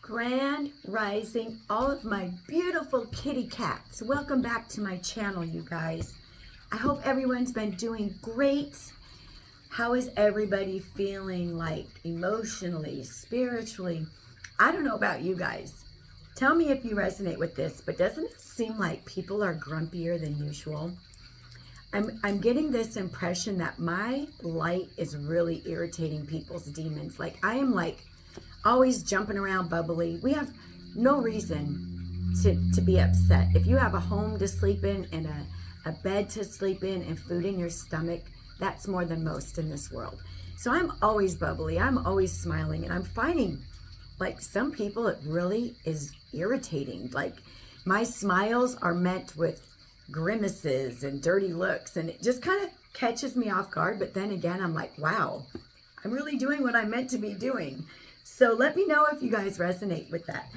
Grand Rising, all of my beautiful kitty cats. Welcome back to my channel, you guys. I hope everyone's been doing great. How is everybody feeling, like emotionally, spiritually? I don't know about you guys. Tell me if you resonate with this, but doesn't it seem like people are grumpier than usual? I'm getting this impression that my light is really irritating people's demons. Like I am always jumping around bubbly. We have no reason to be upset. If you have a home to sleep in and a bed to sleep in and food in your stomach, that's more than most in this world. So I'm always bubbly. I'm always smiling. And I'm finding like some people, it really is irritating. Like my smiles are met with grimaces and dirty looks. And it just kind of catches me off guard. But then again, I'm like, wow, I'm really doing what I'm meant to be doing. So let me know if you guys resonate with that.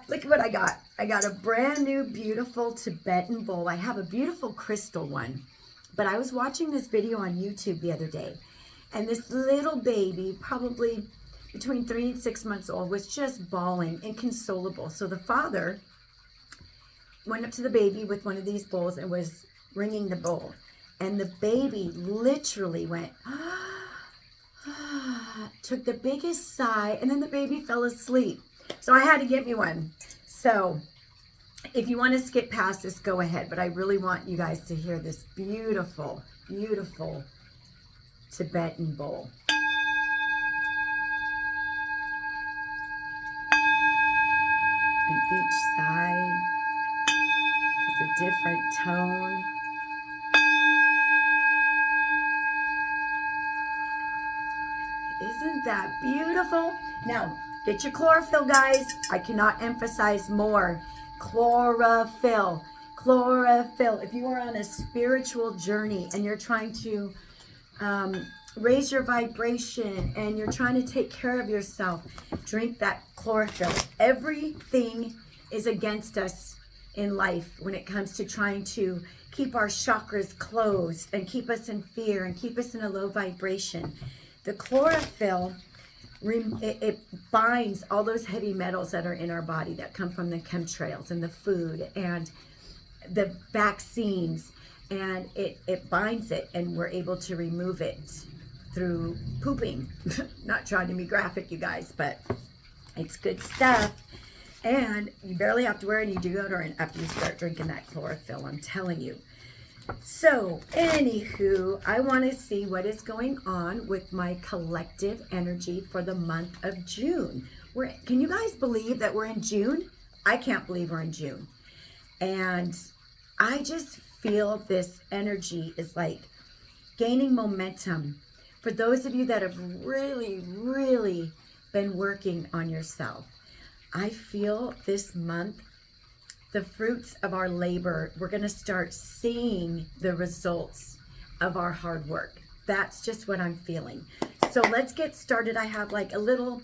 Look at what I got. I got a brand new, beautiful Tibetan bowl. I have a beautiful crystal one, but I was watching this video on YouTube the other day, and this little baby, probably between 3 and 6 months old, was just bawling, inconsolable. So the father went up to the baby with one of these bowls and was ringing the bowl. And the baby literally went, took the biggest sigh, and then the baby fell asleep. So I had to get me one. So if you want to skip past this, go ahead. But I really want you guys to hear this beautiful, beautiful Tibetan bowl. And each side has a different tone. Isn't that beautiful? Now, get your chlorophyll, guys. I cannot emphasize more. Chlorophyll. Chlorophyll. If you are on a spiritual journey and you're trying to raise your vibration and you're trying to take care of yourself, drink that chlorophyll. Everything is against us in life when it comes to trying to keep our chakras closed and keep us in fear and keep us in a low vibration. The chlorophyll, it binds all those heavy metals that are in our body that come from the chemtrails and the food and the vaccines, and it binds it, and we're able to remove it through pooping. Not trying to be graphic, you guys, but it's good stuff. And you barely have to wear any deodorant after you start drinking that chlorophyll, I'm telling you. So, anywho, I want to see what is going on with my collective energy for the month of June. Can you guys believe that we're in June? I can't believe we're in June. And I just feel this energy is like gaining momentum. For those of you that have really, really been working on yourself, I feel this month the fruits of our labor, we're going to start seeing the results of our hard work. That's just what I'm feeling. So let's get started. I have like a little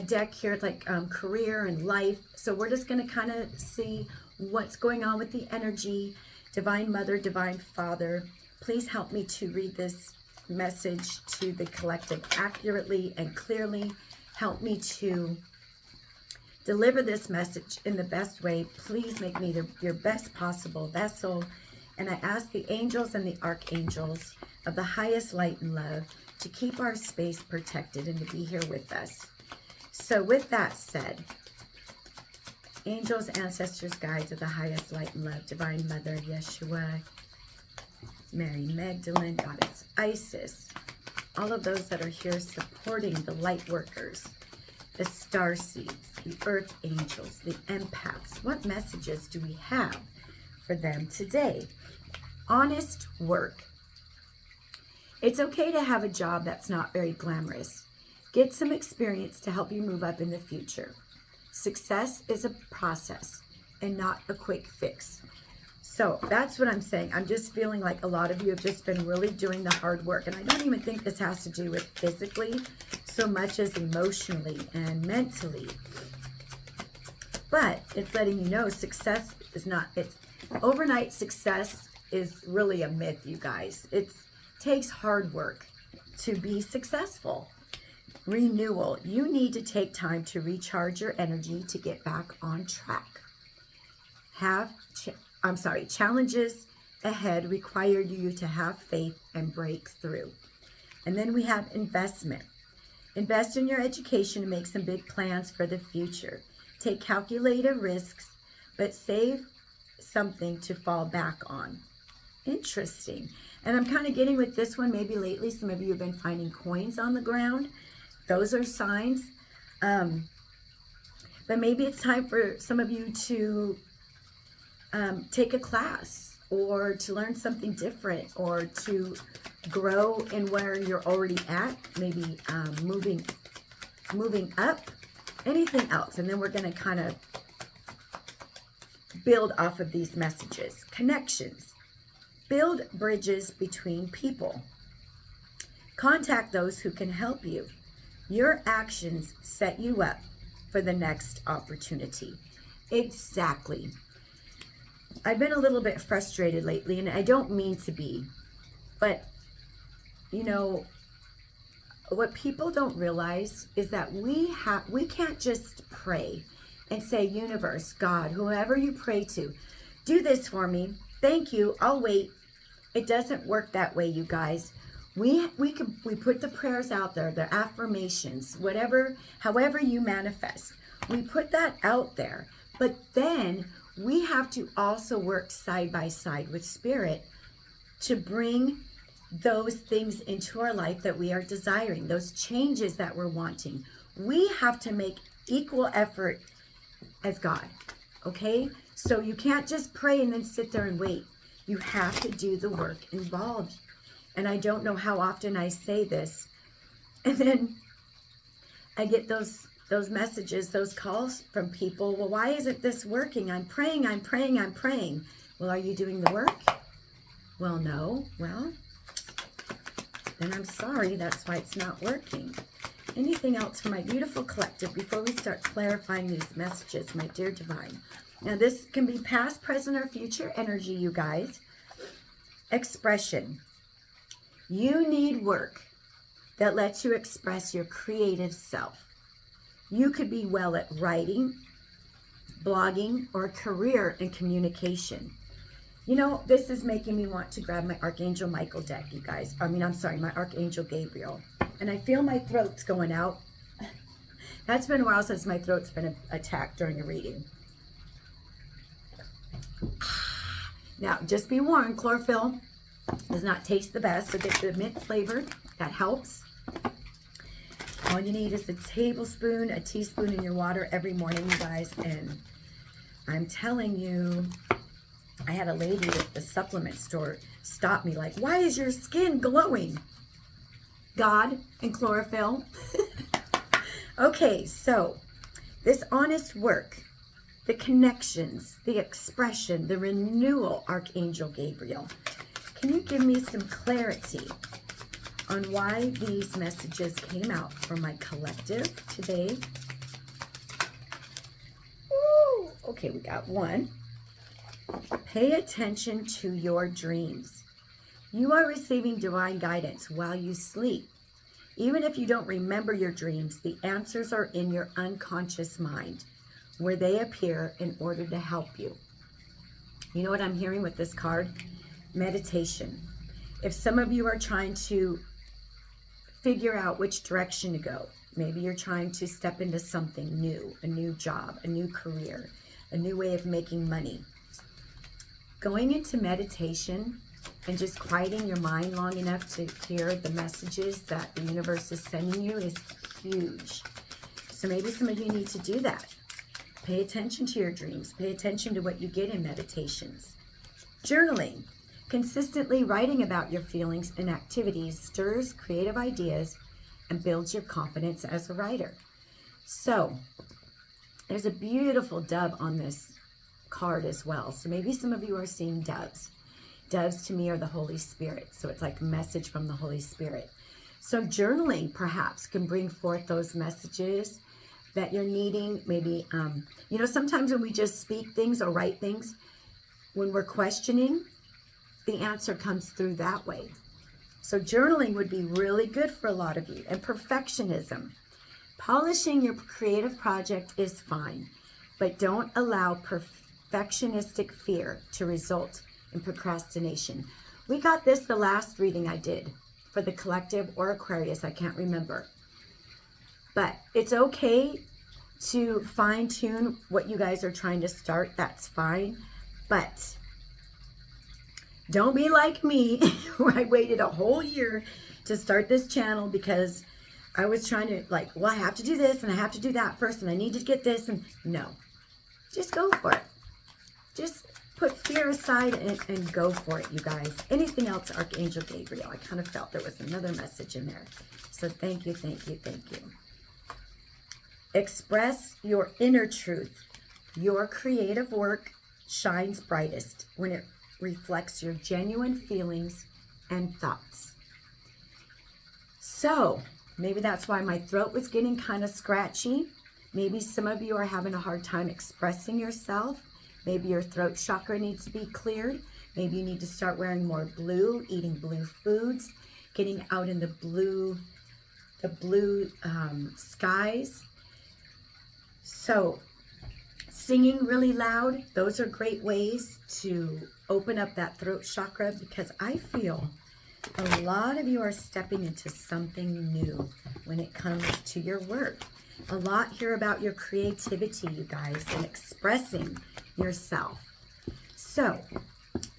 deck here, like career and life. So we're just going to kind of see what's going on with the energy. Divine Mother, Divine Father, please help me to read this message to the collective accurately and clearly. Help me to deliver this message in the best way. Please make me your best possible vessel. And I ask the angels and the archangels of the highest light and love to keep our space protected and to be here with us. So with that said, angels, ancestors, guides of the highest light and love, Divine Mother, Yeshua, Mary Magdalene, Goddess Isis, all of those that are here supporting the light workers, the star seeds, the earth angels, the empaths. What messages do we have for them today? Honest work. It's okay to have a job that's not very glamorous. Get some experience to help you move up in the future. Success is a process and not a quick fix. So that's what I'm saying. I'm just feeling like a lot of you have just been really doing the hard work. And I don't even think this has to do with physically so much as emotionally and mentally. But it's letting you know success is not, overnight success is really a myth, you guys. It takes hard work to be successful. Renewal. You need to take time to recharge your energy to get back on track. Challenges ahead require you to have faith and break through. And then we have investment. Invest in your education and make some big plans for the future. Take calculated risks, but save something to fall back on. Interesting. And I'm kind of getting with this one, maybe lately, some of you have been finding coins on the ground. Those are signs. But maybe it's time for some of you to take a class or to learn something different or to grow in where you're already at, maybe moving up, anything else. And then we're going to kind of build off of these messages. Connections. Build bridges between people. Contact those who can help you. Your actions set you up for the next opportunity. Exactly. I've been a little bit frustrated lately, and I don't mean to be, but you know, what people don't realize is that we can't just pray and say, universe, God, whoever you pray to, do this for me. Thank you. I'll wait. It doesn't work that way, you guys. We put the prayers out there, the affirmations, whatever, however you manifest. We put that out there, but then we have to also work side by side with Spirit to bring those things into our life that we are desiring, those changes that we're wanting. We have to make equal effort as God, okay? So you can't just pray and then sit there and wait. You have to do the work involved. And I don't know how often I say this. And then I get those messages, those calls from people. Well, why isn't this working? I'm praying, I'm praying, I'm praying. Well, are you doing the work? Well, no. Well, then I'm sorry. That's why it's not working. Anything else for my beautiful collective before we start clarifying these messages, my dear divine? Now, this can be past, present, or future energy, you guys. Expression. You need work that lets you express your creative self. You could be well at writing, blogging, or a career in communication. You know, this is making me want to grab my Archangel Michael deck, you guys. My Archangel Gabriel. And I feel my throat's going out. That's been a while since my throat's been attacked during a reading. Now, just be warned, chlorophyll does not taste the best, so get the mint flavor. That helps. All you need is a tablespoon, a teaspoon in your water every morning, you guys. And I'm telling you, I had a lady at the supplement store stop me like, why is your skin glowing? God and chlorophyll. Okay, so this honest work, the connections, the expression, the renewal, Archangel Gabriel. Can you give me some clarity on why these messages came out for my collective today? Ooh, okay, we got one. Pay attention to your dreams. You are receiving divine guidance while you sleep. Even if you don't remember your dreams, the answers are in your unconscious mind, where they appear in order to help you. You know what I'm hearing with this card? Meditation. If some of you are trying to figure out which direction to go, maybe you're trying to step into something new, a new job, a new career, a new way of making money. Going into meditation and just quieting your mind long enough to hear the messages that the universe is sending you is huge. So maybe some of you need to do that. Pay attention to your dreams. Pay attention to what you get in meditations. Journaling. Consistently writing about your feelings and activities stirs creative ideas and builds your confidence as a writer. So, there's a beautiful dove on this card as well. So maybe some of you are seeing doves. Doves to me are the Holy Spirit. So it's like a message from the Holy Spirit. So journaling perhaps can bring forth those messages that you're needing. Maybe, sometimes when we just speak things or write things, when we're questioning, the answer comes through that way. So journaling would be really good for a lot of you. And perfectionism. Polishing your creative project is fine, but don't allow perfectionistic fear to result in procrastination. We got this the last reading I did for the collective or Aquarius, I can't remember. But it's okay to fine tune what you guys are trying to start, that's fine. But don't be like me, where I waited a whole year to start this channel because I was trying to well, I have to do this and I have to do that first and I need to get this. And no, just go for it. Just put fear aside and go for it, you guys. Anything else, Archangel Gabriel? I kind of felt there was another message in there. So thank you, thank you, thank you. Express your inner truth. Your creative work shines brightest when it reflects your genuine feelings and thoughts. So maybe that's why my throat was getting kind of scratchy. Maybe some of you are having a hard time expressing yourself. Maybe your throat chakra needs to be cleared. Maybe you need to start wearing more blue, eating blue foods, getting out in the blue skies. So singing really loud, those are great ways to open up that throat chakra, because I feel a lot of you are stepping into something new when it comes to your work. A lot here about your creativity, you guys, and expressing yourself. So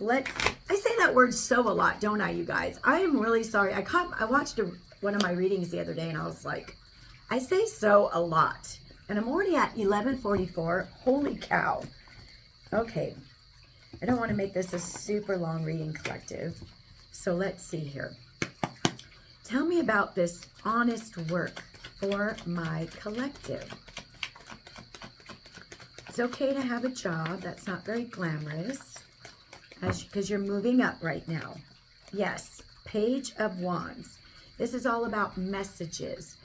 I say that word "so" a lot, don't I, you guys? I am really sorry. I watched one of my readings the other day and I was like, I say "so" a lot. And I'm already at 11:44. Holy cow. Okay. I don't want to make this a super long reading, collective. So let's see here. Tell me about this honest work for my collective. It's okay to have a job. That's not very glamorous, because you're moving up right now. Yes, Page of Wands. This is all about messages.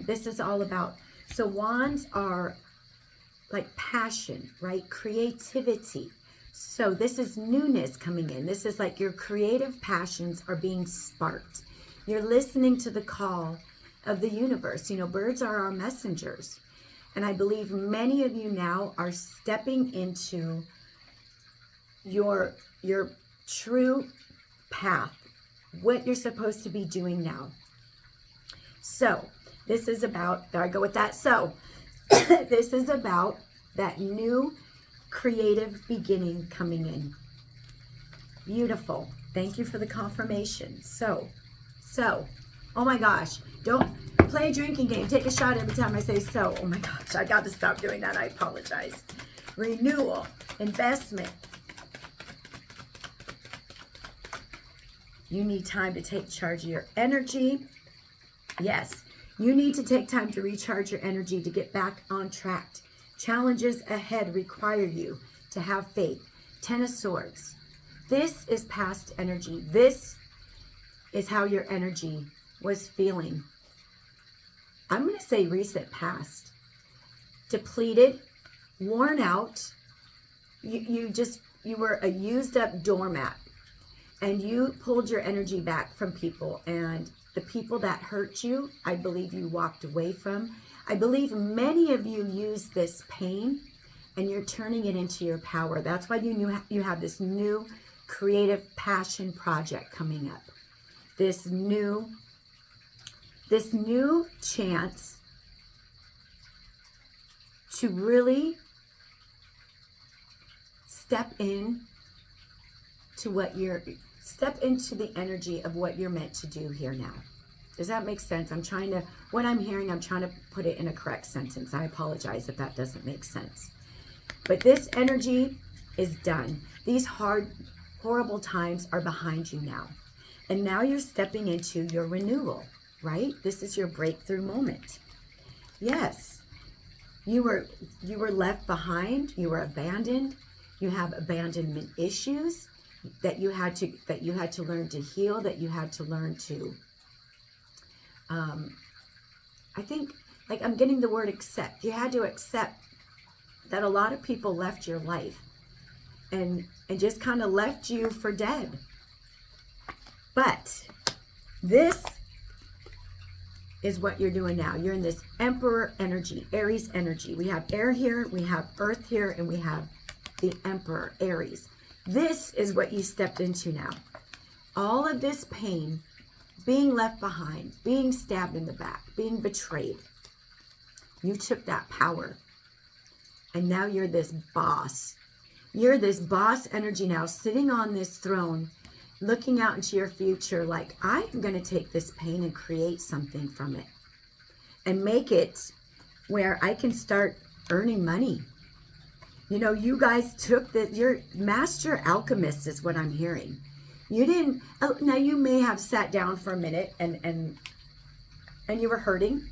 This is all about, so wands are like passion, right? Creativity. So this is newness coming in. This is like your creative passions are being sparked. You're listening to the call of the universe. You know, birds are our messengers. And I believe many of you now are stepping into your true path, what you're supposed to be doing now. So this is about, there I go with that. So this is about that new creative beginning coming in. Beautiful. Thank you for the confirmation. So, oh my gosh, don't play a drinking game. Take a shot every time I say so. Oh my gosh, I got to stop doing that. I apologize. Renewal, investment. You need time to take charge of your energy. Yes, you need to take time to recharge your energy to get back on track. Challenges ahead require you to have faith. Ten of Swords. This is past energy. This is how your energy was feeling. I'm going to say recent past. Depleted, worn out. You were a used up doormat, and you pulled your energy back from people, and the people that hurt you, I believe you walked away from. I believe many of you use this pain and you're turning it into your power. That's why you have this new creative passion project coming up. This new chance to really step into the energy of what you're meant to do here now. Does that make sense? What I'm hearing, I'm trying to put it in a correct sentence. I apologize if that doesn't make sense. But this energy is done. These horrible times are behind you now. And now you're stepping into your renewal, right? This is your breakthrough moment. Yes. You were left behind. You were abandoned. You have abandonment issues that you had to learn to heal, that you had to learn to I think, like, I'm getting the word accept. You had to accept that a lot of people left your life and just kind of left you for dead. But This is what you're doing now. You're in this Emperor energy, Aries energy. We have air here, we have earth here, and we have the Emperor, Aries. This is what you stepped into now. All of this pain, being left behind, being stabbed in the back, being betrayed. You took that power, and now you're this boss. You're this boss energy now, sitting on this throne, looking out into your future like, I'm going to take this pain and create something from it and make it where I can start earning money. You know, you guys took your master alchemist is what I'm hearing. You didn't, now you may have sat down for a minute and you were hurting,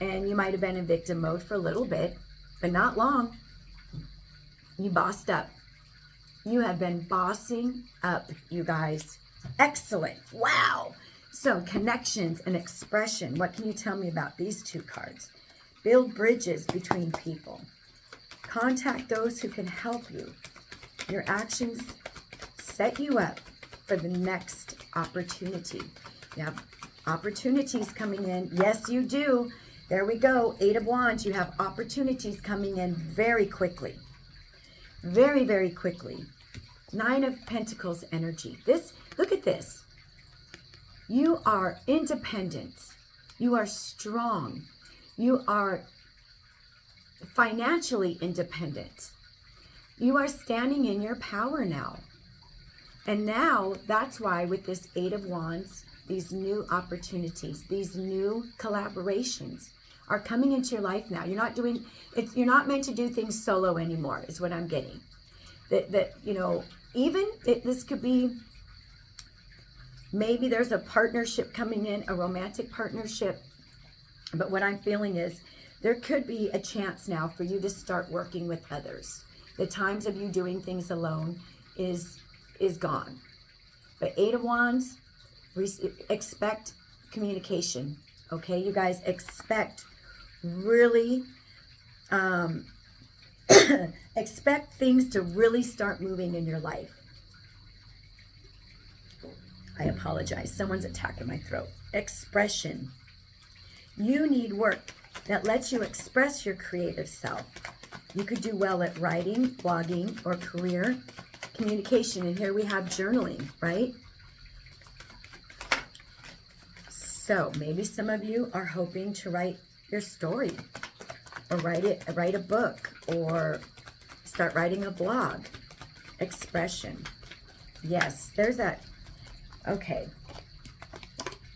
and you might have been in victim mode for a little bit, but not long. You bossed up. You have been bossing up, you guys. Excellent. Wow. So connections and expression. What can you tell me about these two cards? Build bridges between people. Contact those who can help you. Your actions set you up for the next opportunity. You have opportunities coming in. Yes, you do. There we go. 8 of Wands. You have opportunities coming in very quickly. Very, very quickly. 9 of Pentacles energy. Look at this. You are independent. You are strong. You are financially independent. You are standing in your power now. And now that's why with this 8 of Wands, these new opportunities, these new collaborations are coming into your life now. You're not meant to do things solo anymore, is what I'm getting. That you know, this could be, maybe there's a partnership coming in, a romantic partnership. But what I'm feeling is there could be a chance now for you to start working with others. The times of you doing things alone is gone. But 8 of Wands, expect communication. Okay, you guys, expect really expect things to really start moving in your life. I apologize. Someone's attacking my throat. Expression. You need work that lets you express your creative self. You could do well at writing, blogging, or career communication. And here we have journaling, right? So maybe some of you are hoping to write your story, or write a book, or start writing a blog. Expression. Yes, there's that. Okay,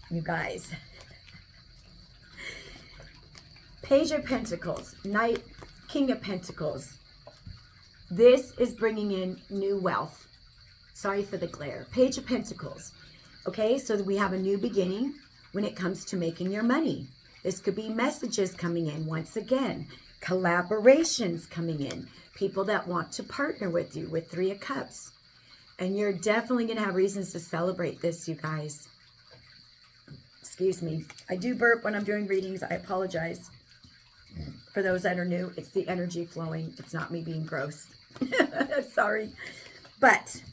you guys. Page of Pentacles, Knight, King of Pentacles. This is bringing in new wealth. Sorry for the glare. Page of Pentacles. Okay, so we have a new beginning when it comes to making your money. This could be messages coming in once again, collaborations coming in, people that want to partner with you with 3 of Cups. And you're definitely going to have reasons to celebrate this, you guys. Excuse me. I do burp when I'm doing readings. I apologize. For those that are new, it's the energy flowing. It's not me being gross. Sorry. But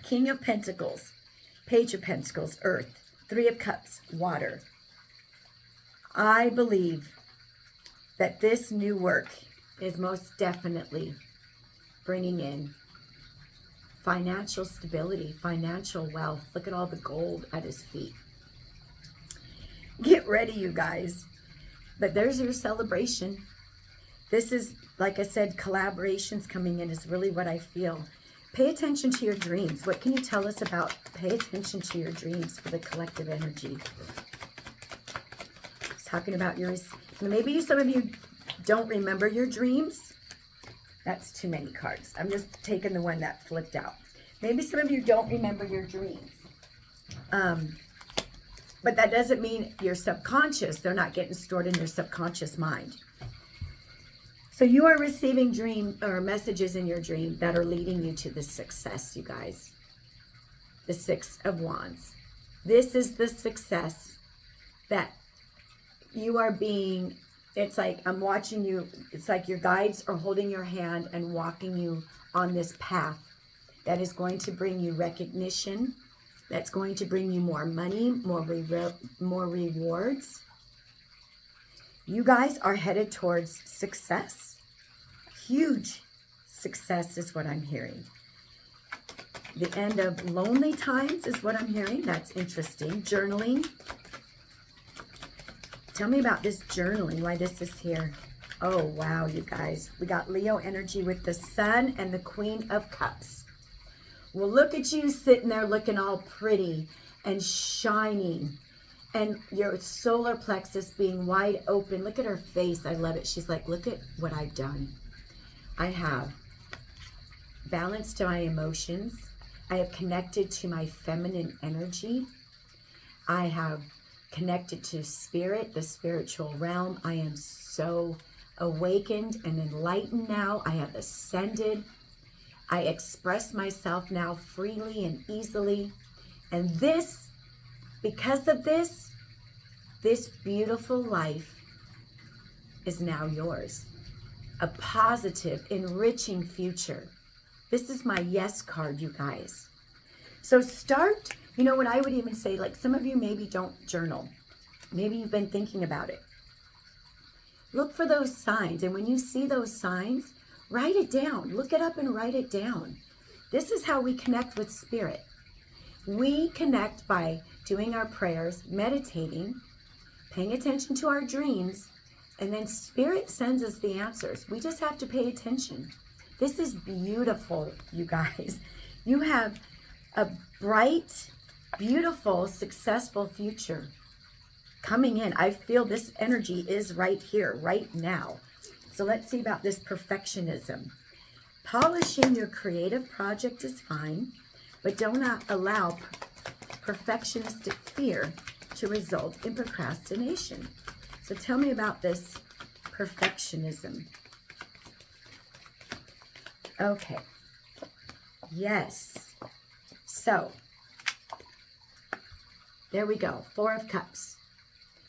King of Pentacles, Page of Pentacles, Earth, 3 of Cups, Water. I believe that this new work is most definitely bringing in financial stability, financial wealth. Look at all the gold at his feet. Get ready, you guys. But there's your celebration. This is, like I said, collaborations coming in is really what I feel. Pay attention to your dreams. What can you tell us about pay attention to your dreams for the collective energy? It's talking about yours. Maybe some of you don't remember your dreams. That's too many cards. I'm just taking the one that flipped out. Maybe some of you don't remember your dreams. But that doesn't mean your subconscious. They're not getting stored in your subconscious mind. So you are receiving dream or messages in your dream that are leading you to the success, you guys. The 6 of Wands. This is the success that you are being. It's like I'm watching you. It's like your guides are holding your hand and walking you on this path that is going to bring you recognition, that's going to bring you more money, more rewards. You guys are headed towards success. Huge success is what I'm hearing. The end of lonely times is what I'm hearing. That's interesting. Journaling. Tell me about this journaling, why this is here. Oh, wow, you guys. We got Leo energy with the Sun and the Queen of Cups. Well, look at you sitting there looking all pretty and shining. And your solar plexus being wide open. Look at her face. I love it. She's like, look at what I've done. I have balance to my emotions. I have connected to my feminine energy. I have connected to spirit, the spiritual realm. I am so awakened and enlightened now. I have ascended. I express myself now freely and easily. And this, because of this beautiful life is now yours. A positive, enriching future. This is my yes card, you guys. So start, you know what I would even say, like some of you maybe don't journal. Maybe you've been thinking about it. Look for those signs. And when you see those signs, write it down. Look it up and write it down. This is how we connect with spirit. We connect by doing our prayers, meditating, paying attention to our dreams, and then spirit sends us the answers. We just have to pay attention. This is beautiful, you guys. You have a bright, beautiful, successful future coming in. I feel this energy is right here, right now. So let's see about this perfectionism. Polishing your creative project is fine, but do not allow perfectionistic fear to result in procrastination. So tell me about this perfectionism. Okay. Yes. So, there we go. 4 of Cups.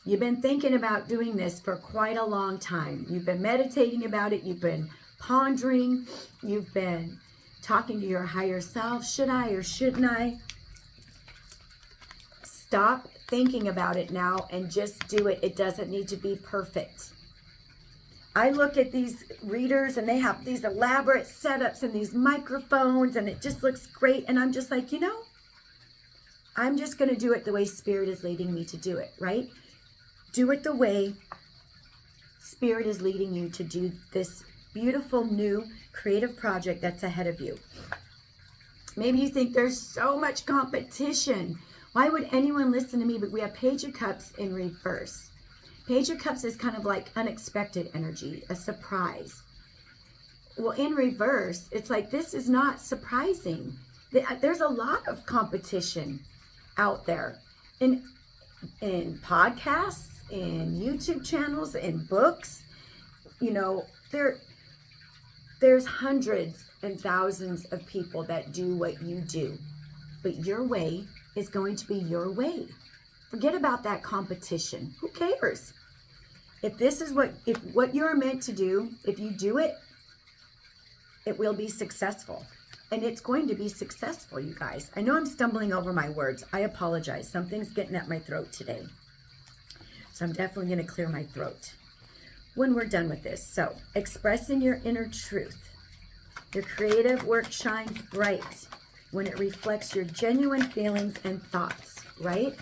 You've been thinking about doing this for quite a long time. You've been meditating about it. You've been pondering. You've been talking to your higher self. Should I or shouldn't I? Stop thinking about it now and just do it. It doesn't need to be perfect. I look at these readers and they have these elaborate setups and these microphones and it just looks great. And I'm just like, you know, I'm just going to do it the way Spirit is leading me to do it, right? Do it the way Spirit is leading you to do this beautiful new creative project that's ahead of you. Maybe you think there's so much competition. Why would anyone listen to me? But we have Page of Cups in reverse. Page of Cups is kind of like unexpected energy, a surprise. Well, in reverse, it's like this is not surprising. There's a lot of competition out there in podcasts, in YouTube channels, in books. You know, there's hundreds and thousands of people that do what you do, but your way is going to be your way. Forget about that competition. Who cares? If this is what you're meant to do, if you do it, it will be successful. And it's going to be successful, you guys. I know I'm stumbling over my words. I apologize. Something's getting at my throat today. So I'm definitely going to clear my throat when we're done with this. So, expressing your inner truth. Your creative work shines bright when it reflects your genuine feelings and thoughts, right?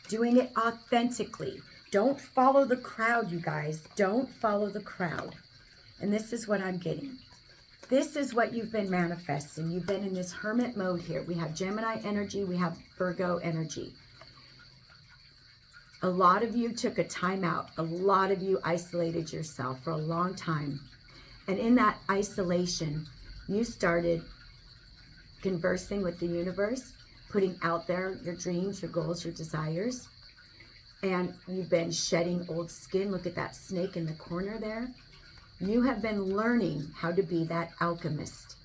Doing it authentically. Don't follow the crowd, you guys. Don't follow the crowd. And this is what I'm getting. This is what you've been manifesting. You've been in this hermit mode here. We have Gemini energy. We have Virgo energy. A lot of you took a time out. A lot of you isolated yourself for a long time. And in that isolation, you started conversing with the universe, putting out there your dreams, your goals, your desires. And you've been shedding old skin. Look at that snake in the corner there. You have been learning how to be that alchemist.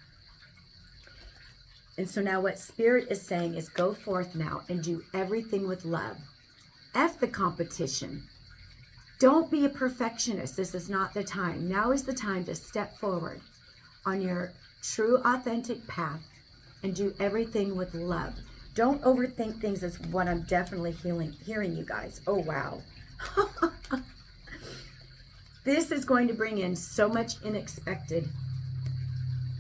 And so now what Spirit is saying is go forth now and do everything with love. F the competition. Don't be a perfectionist. This is not the time. Now is the time to step forward on your true, authentic path and do everything with love. Don't overthink things is what I'm definitely hearing you guys. Oh, wow. This is going to bring in so much unexpected.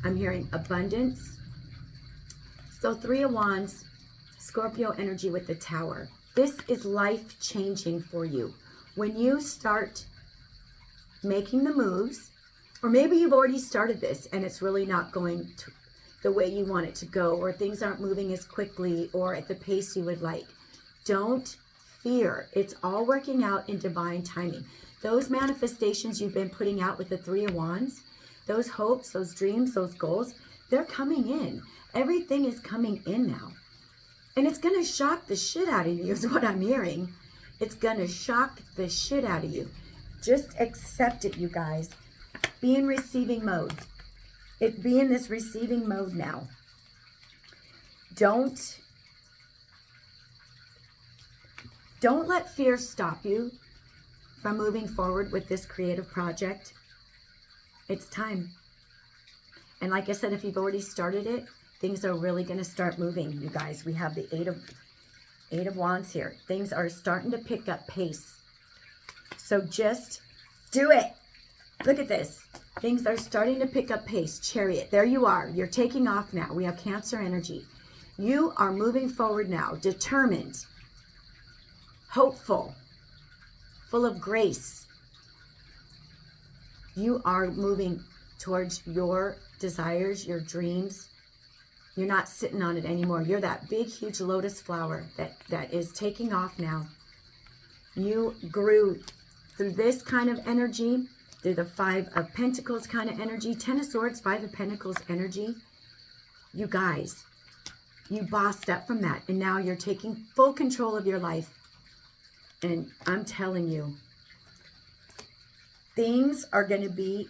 I'm hearing abundance. So 3 of Wands, Scorpio energy with the Tower. This is life-changing for you. When you start making the moves, or maybe you've already started this and it's really not going the way you want it to go, or things aren't moving as quickly or at the pace you would like. Don't fear. It's all working out in divine timing. Those manifestations you've been putting out with the 3 of Wands, those hopes, those dreams, those goals, they're coming in. Everything is coming in now. And it's going to shock the shit out of you is what I'm hearing. It's going to shock the shit out of you. Just accept it, you guys. Be in receiving mode. Be in this receiving mode now. Don't let fear stop you from moving forward with this creative project. It's time. And like I said, if you've already started it, things are really going to start moving, you guys. We have the Eight of Wands here. Things are starting to pick up pace. So just do it. Look at this. Things are starting to pick up pace. Chariot, there you are. You're taking off now. We have Cancer energy. You are moving forward now, determined, hopeful, full of grace. You are moving towards your desires, your dreams. You're not sitting on it anymore. You're that big, huge lotus flower that is taking off now. You grew through this kind of energy, through the 5 of Pentacles kind of energy, 10 of Swords, 5 of Pentacles energy. You guys, you bossed up from that, and now you're taking full control of your life. And I'm telling you, things are going to be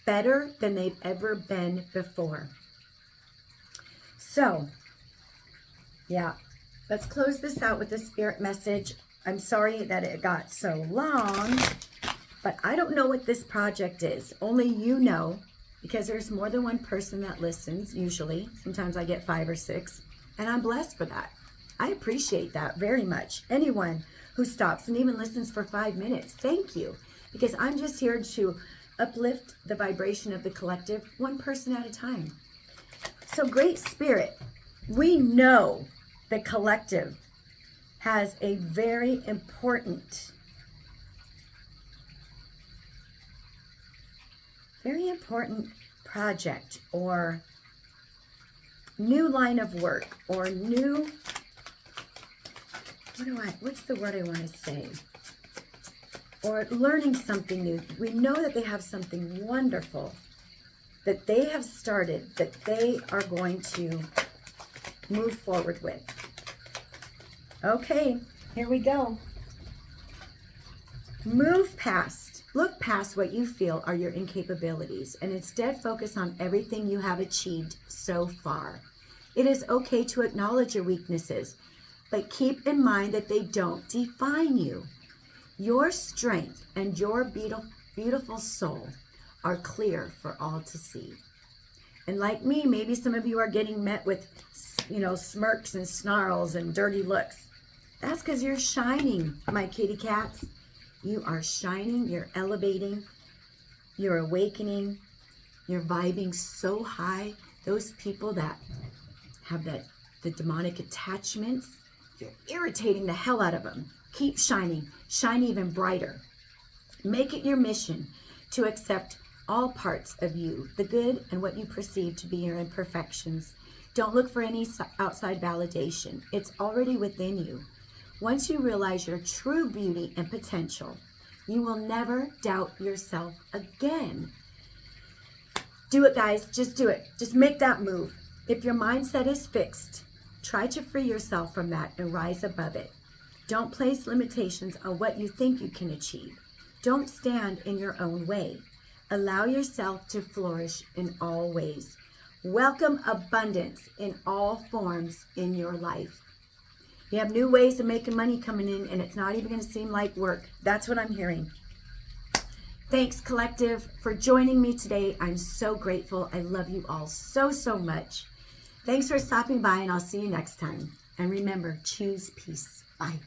better than they've ever been before. So, yeah, let's close this out with the spirit message. I'm sorry that it got so long, but I don't know what this project is. Only you know, because there's more than one person that listens, usually. Sometimes I get 5 or 6, and I'm blessed for that. I appreciate that very much. Anyone who stops and even listens for 5 minutes, thank you, because I'm just here to uplift the vibration of the collective, one person at a time. So Great Spirit, we know the collective has a very important project or new line of work or new, what's the word I want to say? Or learning something new. We know that they have something wonderful that they have started, that they are going to move forward with. Okay, here we go. Move past, look past what you feel are your incapabilities, and instead focus on everything you have achieved so far. It is okay to acknowledge your weaknesses, but keep in mind that they don't define you. Your strength and your beautiful soul are clear for all to see. And like me, maybe some of you are getting met with, smirks and snarls and dirty looks. That's because you're shining, my kitty cats. You are shining, you're elevating, you're awakening, you're vibing so high. Those people that have the demonic attachments, you're irritating the hell out of them. Keep shining, shine even brighter. Make it your mission to accept all parts of you, the good and what you perceive to be your imperfections. Don't look for any outside validation. It's already within you. Once you realize your true beauty and potential, you will never doubt yourself again. Do it, guys. Just do it. Just make that move. If your mindset is fixed, try to free yourself from that and rise above it. Don't place limitations on what you think you can achieve. Don't stand in your own way. Allow yourself to flourish in all ways. Welcome abundance in all forms in your life. You have new ways of making money coming in, and it's not even going to seem like work. That's what I'm hearing. Thanks, collective, for joining me today. I'm so grateful. I love you all so, so much. Thanks for stopping by, and I'll see you next time. And remember, choose peace. Bye.